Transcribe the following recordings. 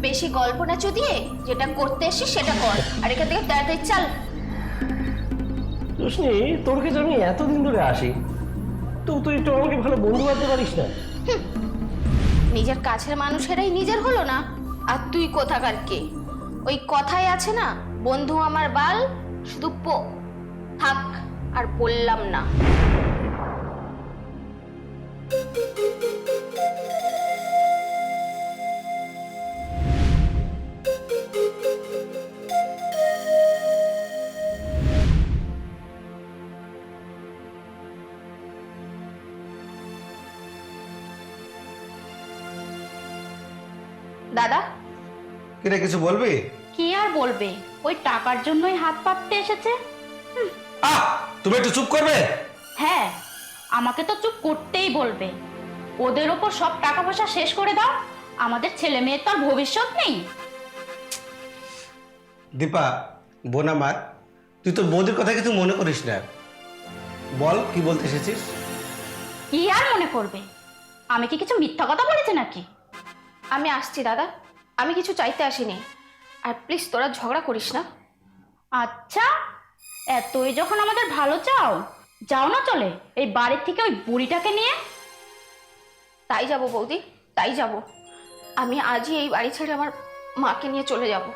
বেশি গল্প না চুদিয়ে যেটা করতে এসেছিস সেটা কর, আর এখান থেকে তাড়াতাড়ি চল। রোশনি, তোর কাছে আমি এতদিন ধরে আসি, তো তুই একটু আমাকে ভালো বন্ধু বানাতে পারিস না? নিজের কাছের মানুষেরাই নিজের হলো না, আর তুই কোথাকার কে? ওই কথাই আছে না, বন্ধু আমার বাল শুধু পো। থাক, আর বললাম না। দাদা, কিরে কিছু বলবি? কি আর বলবে, ওই টাকার জন্যই হাত পাততে এসেছে। আহ, তুমি একটু চুপ করবে? হ্যাঁ, আমাকে তো চুপ করতেই বলবে। ওদের ওপর সব টাকা পয়সা শেষ করে দাও, আমাদের ছেলে মেয়ের তো আর ভবিষ্যৎ নেই। দীপা, বোন আমার, তুই তোর বৌদির কথা কিছু মনে করিস না। বল কি বলতে এসেছিস? কি আর মনে করবে, আমি কি কিছু মিথ্যা কথা বলেছি নাকি? আমি আসছি দাদা, আমি কিছু চাইতে আসিনি। আর প্লিজ তোরা ঝগড়া করিস না। আচ্ছা, এতই যখন আমাদের ভালো চাও, যাও না চলে এই বাড়ির থেকে ওই বুড়িটাকে নিয়ে। তাই যাব বৌদি, তাই যাব। আমি আজই এই বাড়ি ছেড়ে আমার মাকে নিয়ে চলে যাব।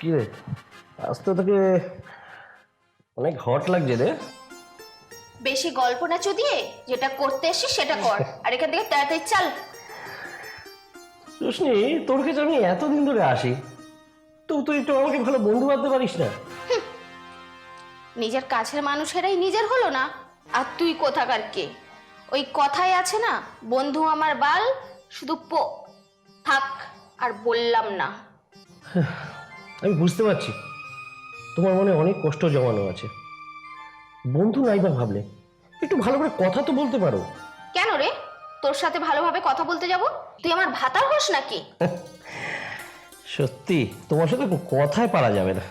কি রে, আজ তো তোকে অনেক হট লাগছে রে। বেশি গল্প না চুদিয়ে যেটা করতে এসেছিস সেটা কর, আর এখান থেকে তাড়াতাড়ি চল। রোশনি, তোর কাছে আমি এতদিন ধরে আসি, তো তুই একটু আমাকে ভালো বন্ধু বানাতে পারিস না? নিজের কাছের মানুষেরাই নিজের হলো না, আর তুই কোথাকার কে? ওই কথাই আছে না, বন্ধু আমার বাল শুধু পো। থাক, আর বললাম না। আমি বুঝতে পারছি তোমার মনে অনেক কষ্ট জমানো আছে। বন্ধু নাই বা ভাবলে একটু ভালো করে কথা তো বলতে পারো। কেন রে, তোর সাথে ভালোভাবে কথা বলতে যাব? তুই আমার ভাতার হোস নাকি? সত্যি তোমার সাথে কথাই পারা যাবে না।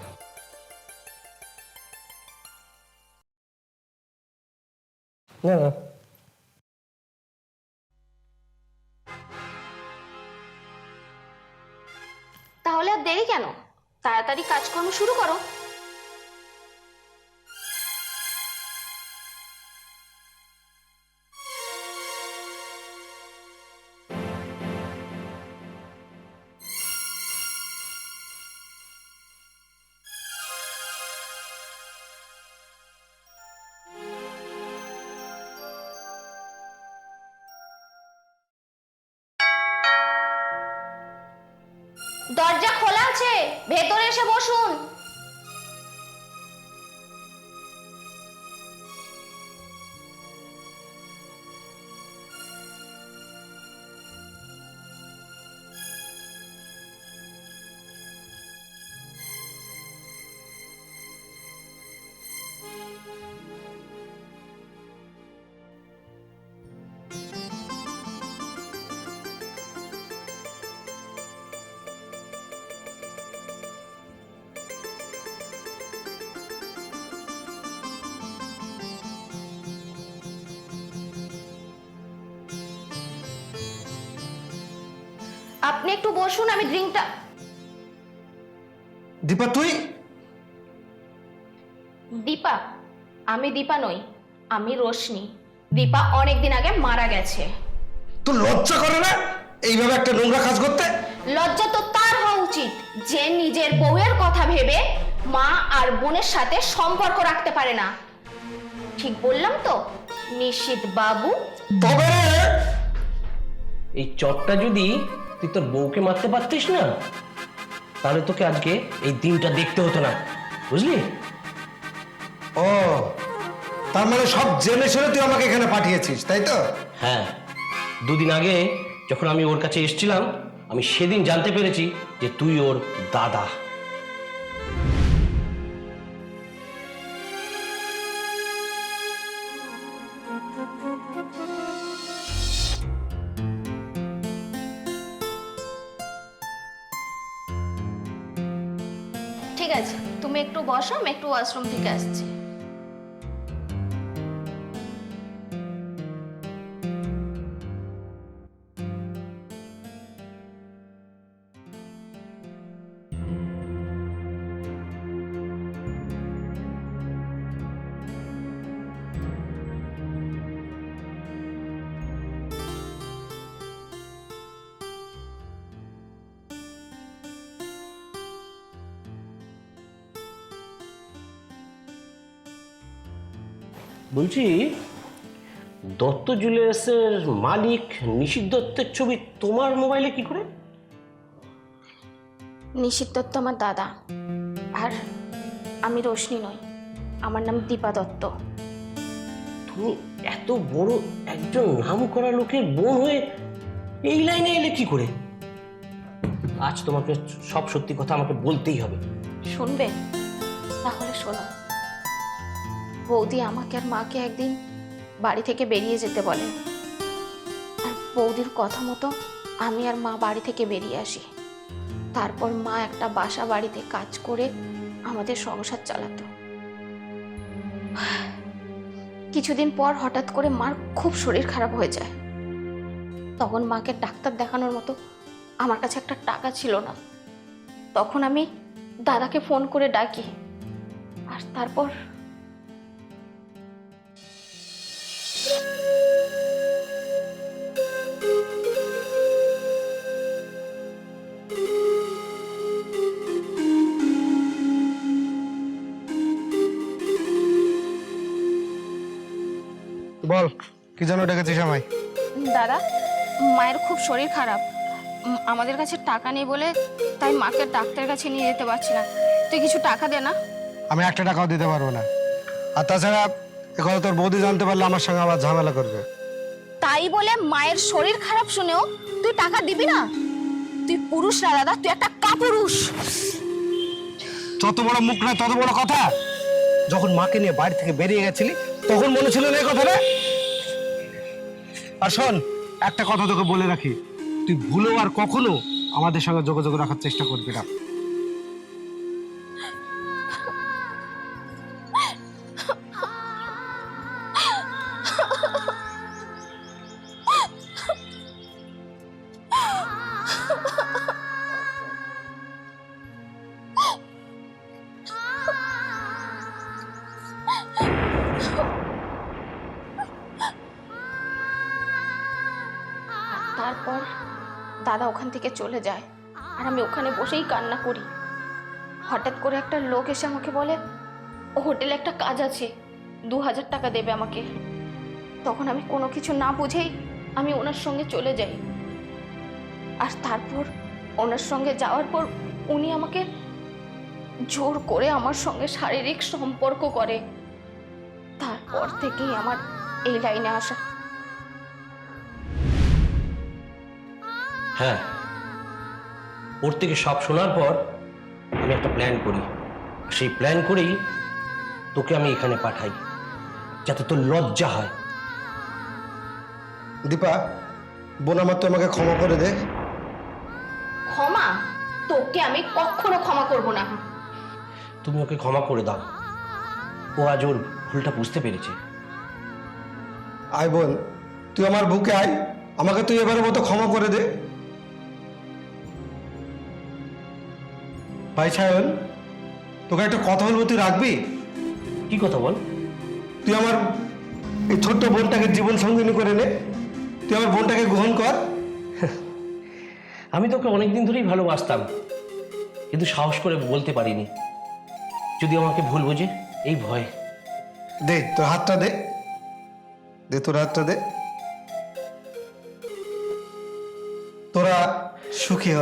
না না, তাহলে আর দেরি কেন? তাড়াতাড়ি কাজকর্ম শুরু করো। দরজা খোলা আছে, ভেতরে এসে বসুন। আপনি একটু বসুন, আমি ড্রিঙ্কটা। দীপা তুই? দীপা? আমি দীপা নই, আমি রোশনি। দীপা অনেকদিন আগে মারা গেছে। তোর লজ্জা করে না এইভাবে একটা নোংরা কাজ করতে? লজ্জা তো তার হওয়া উচিত যে নিজের বউয়ের কথা ভেবে মা আর বোনের সাথে সম্পর্ক রাখতে পারে না। ঠিক বললাম তো নিশিত বাবু? তবে এই চটটা যদি তুই তোর বউকে মারতে পারতিস না, তাহলে তোকে আজকে এই দিনটা দেখতে হতো না, বুঝলি? ও, তার মানে সব জেনে শুনে তুই আমাকে এখানে পাঠিয়েছিস, তাই তো? হ্যাঁ, দুদিন আগে যখন আমি ওর কাছে এসেছিলাম, আমি সেদিন জানতে পেরেছি যে তুই ওর দাদা। ঠিক আছে, তুমি একটু বসো, আমি একটু ওয়াশরুম থেকে আসছি। বলছি, দত্ত জুয়েলার্সের মালিক নিশিত দত্তের ছবি তোমার মোবাইলে কি করে? নিশিত দত্ত আমার দাদা, আর আমি রোশনি নই, আমার নাম দীপা দত্ত। তুমি এত বড় একজন নামকরা লোকের বোন হয়ে এই লাইনে এলে কি করে? আজ তোমাকে সব সত্যি কথা আমাকে বলতেই হবে। শুনবে? তাহলে শোনো। বৌদি আমাকে আর মাকে একদিন বাড়ি থেকে বেরিয়ে যেতে বলে, আর বৌদির কথা মতো আমি আর মা বাড়ি থেকে বেরিয়ে আসি। তারপর মা একটা বাসা বাড়িতে কাজ করে আমাদের সংসার চালাতো। কিছুদিন পর হঠাৎ করে মার খুব শরীর খারাপ হয়ে যায়। তখন মাকে ডাক্তার দেখানোর মতো আমার কাছে একটা টাকা ছিল না। তখন আমি দাদাকে ফোন করে ডাকি, আর তারপর বল, কি জন্য ডেকেছিস আমায়? দাদা, মায়ের খুব শরীর খারাপ, আমাদের কাছে টাকা নেই বলে তাই মাকে ডাক্তারের কাছে নিয়ে যেতে পারছি না। তুই কিছু টাকা দে না। আমি একটা টাকাও দিতে পারবো না। আর তাছাড়া এখন তোর বৌদি জানতে পারলে আমার সঙ্গে আবার ঝামেলা করবে। তাই বলে মায়ের শরীর খারাপ শুনেও তুই টাকা দিবি না? তুই পুরুষ না দাদা, তুই একটা কাপুরুষ। যত বড় মুখ না তত বড় কথা। যখন মাকে নিয়ে বাড়ি থেকে বেরিয়ে গেছিলি তখন মনে ছিল না এই কথাটা? আর শোন, একটা কথা তোকে বলে রাখি, তুই ভুলেও আর কখনো আমাদের সঙ্গে যোগাযোগ রাখার চেষ্টা করবি না। তারপর দাদা ওখান থেকে চলে যায়, আর আমি ওখানে বসেই কান্না করি। হঠাৎ করে একটা লোক এসে আমাকে বলে ও হোটেলে একটা কাজ আছে, 2000 টাকা দেবে আমাকে। তখন আমি কোনো কিছু না বুঝেই আমি ওনার সঙ্গে চলে যাই। আর তারপর ওনার সঙ্গে যাওয়ার পর উনি আমাকে জোর করে আমার সঙ্গে শারীরিক সম্পর্ক করে। তারপর থেকেই আমার এই লাইনে আসা। হ্যাঁ, ওর থেকে সব শোনার পর আমি একটা প্ল্যান করি। সেই প্ল্যান করেই তোকে আমি এখানে পাঠাই, যাতে তোর লজ্জা হয়। দীপা, বোন আমার তো আমাকে ক্ষমা করে দে। ক্ষমা? তোকে আমি কখনো ক্ষমা করব না। তুমি ওকে ক্ষমা করে দাও, ও আজ ওর ভুলটা বুঝতে পেরেছে। আয় বোন, তুই আমার বুকে আয়, আমাকে তুই এবারের মতো ক্ষমা করে দে। ভাই সায়ন, তোকে একটা কথা বলবো, তুই রাখবি? কি কথা বল? তুই আমার এই ছোট্ট বোনটাকে জীবন সঙ্গিনী করে নে, তুই আমার বোনটাকে গ্রহণ কর। আমি তোকে অনেকদিন ধরেই ভালোবাসতাম, কিন্তু সাহস করে বলতে পারিনি। যদি আমাকে ভুল বোঝে, এই ভয়। দে তোর হাতটা দে, দে তোর হাতটা দে। তোরা সুখী হ।